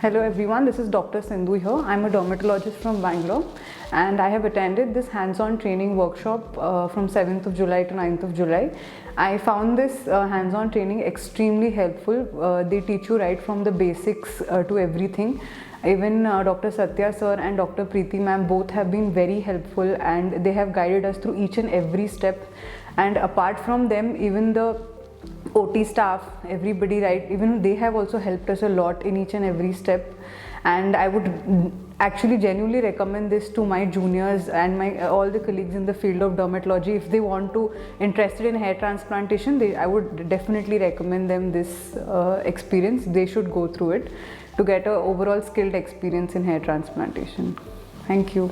Hello everyone, this is Dr. Sindhu here. I'm a dermatologist from Bangalore and I have attended this hands-on training workshop from 7th of July to 9th of July. I found this hands-on training extremely helpful. They teach you right from the basics to everything. Even Dr. Satya sir and Dr. Preeti ma'am both have been very helpful and they have guided us through each and every step. And apart from them, even the OT staff, everybody, right, even they have also helped us a lot in each and every step. And I would actually genuinely recommend this to my juniors and my all the colleagues in the field of dermatology. If they want to interested in hair transplantation, I would definitely recommend them this experience. They should go through it to get a overall skilled experience in hair transplantation. Thank you.